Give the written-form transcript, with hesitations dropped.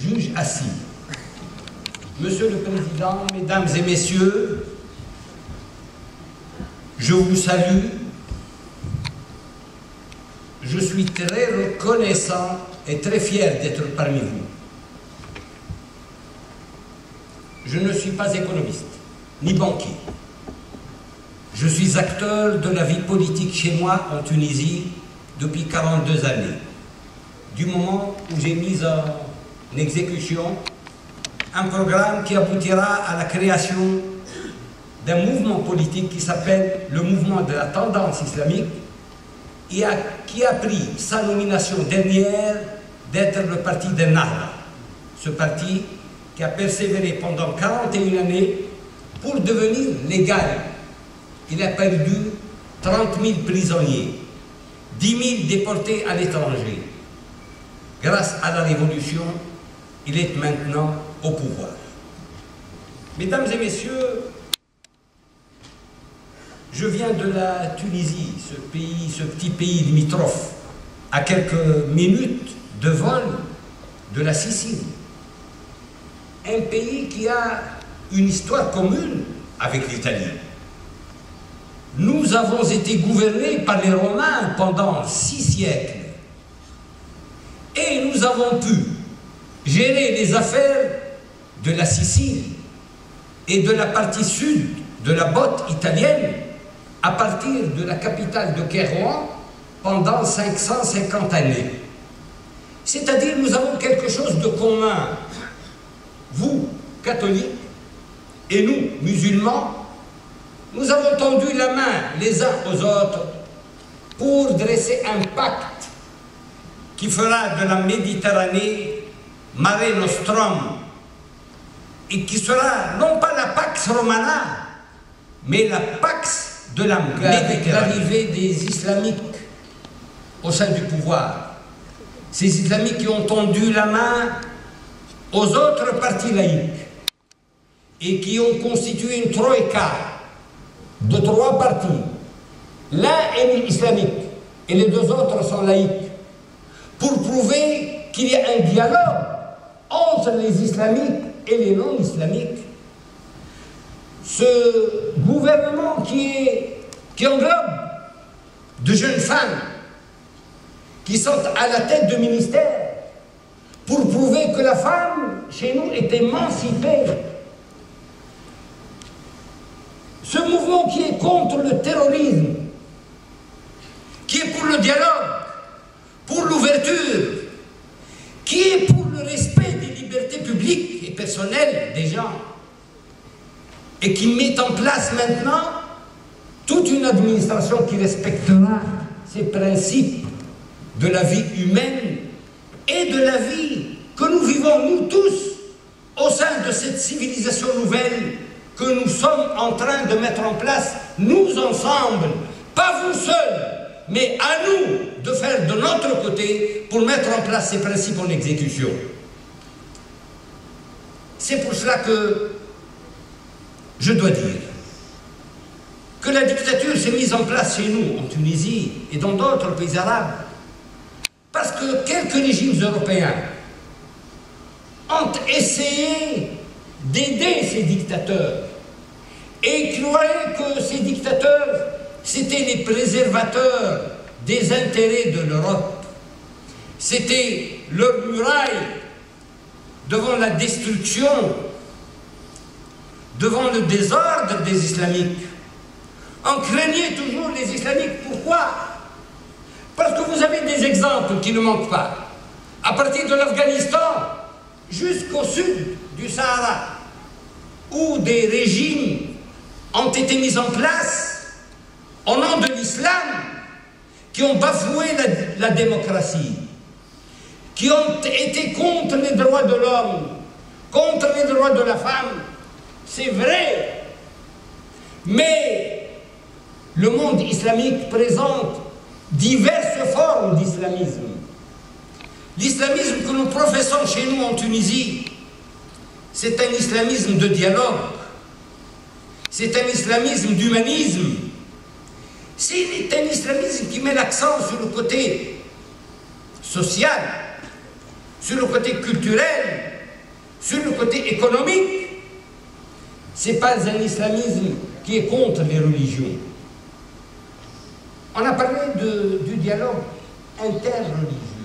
juge assis. Monsieur le Président, Mesdames et Messieurs, je vous salue. Je suis très reconnaissant et très fier d'être parmi vous. Je ne suis pas économiste, ni banquier. Je suis acteur de la vie politique chez moi en Tunisie depuis 42 années, du moment où j'ai mis en exécution un programme qui aboutira à la création d'un mouvement politique qui s'appelle le mouvement de la tendance islamique et qui a pris sa nomination dernière d'être le parti de Nahda. Ce parti qui a persévéré pendant 41 années pour devenir légal. Il a perdu 30 000 prisonniers, 10 000 déportés à l'étranger. Grâce à la révolution, il est maintenant au pouvoir. Mesdames et messieurs, je viens de la Tunisie, ce petit pays limitrophe, à quelques minutes de vol de la Sicile. Un pays qui a une histoire commune avec l'Italie. Nous avons été gouvernés par les Romains pendant 6 siècles. Et nous avons pu gérer les affaires de la Sicile et de la partie sud de la botte italienne à partir de la capitale de Kairouan pendant 550 années. C'est-à-dire, nous avons quelque chose de commun. Vous, catholiques, et nous, musulmans, nous avons tendu la main les uns aux autres pour dresser un pacte qui fera de la Méditerranée Mare Nostrum et qui sera non pas la Pax Romana, mais la Pax de la Méditerranée. L'arrivée des islamiques au sein du pouvoir, ces islamiques qui ont tendu la main aux autres partis laïcs et qui ont constitué une troïka de 3 partis. L'un est islamique et les 2 autres sont laïcs, pour prouver qu'il y a un dialogue entre les islamiques et les non-islamiques. Ce gouvernement qui englobe de jeunes femmes qui sont à la tête de ministères pour prouver que la femme chez nous est émancipée. Ce mouvement qui est contre le terrorisme, qui est pour le dialogue, pour l'ouverture, qui est pour le respect des libertés publiques et personnelles des gens, et qui met en place maintenant toute une administration qui respectera ces principes de la vie humaine et de la vie que nous vivons, nous tous, au sein de cette civilisation nouvelle que nous sommes en train de mettre en place, nous ensemble, pas vous seuls, mais à nous de faire de notre côté pour mettre en place ces principes en exécution. C'est pour cela que je dois dire que la dictature s'est mise en place chez nous, en Tunisie et dans d'autres pays arabes, parce que quelques régimes européens ont essayé d'aider ces dictateurs et croyaient que ces dictateurs c'étaient les préservateurs des intérêts de l'Europe. C'était leur muraille devant la destruction, devant le désordre des islamiques. On craignait toujours les islamiques. Pourquoi? Parce que vous avez des exemples qui ne manquent pas. À partir de l'Afghanistan jusqu'au sud du Sahara, où des régimes ont été mis en place au nom de l'islam, qui ont bafoué la démocratie, qui ont été contre les droits de l'homme, contre les droits de la femme. C'est vrai. Mais le monde islamique présente diverses formes d'islamisme. L'islamisme que nous professons chez nous en Tunisie, c'est un islamisme de dialogue, c'est un islamisme d'humanisme, c'est un islamisme qui met l'accent sur le côté social, sur le côté culturel, Sur le côté économique, ce n'est pas un islamisme qui est contre les religions. On a parlé du dialogue interreligieux.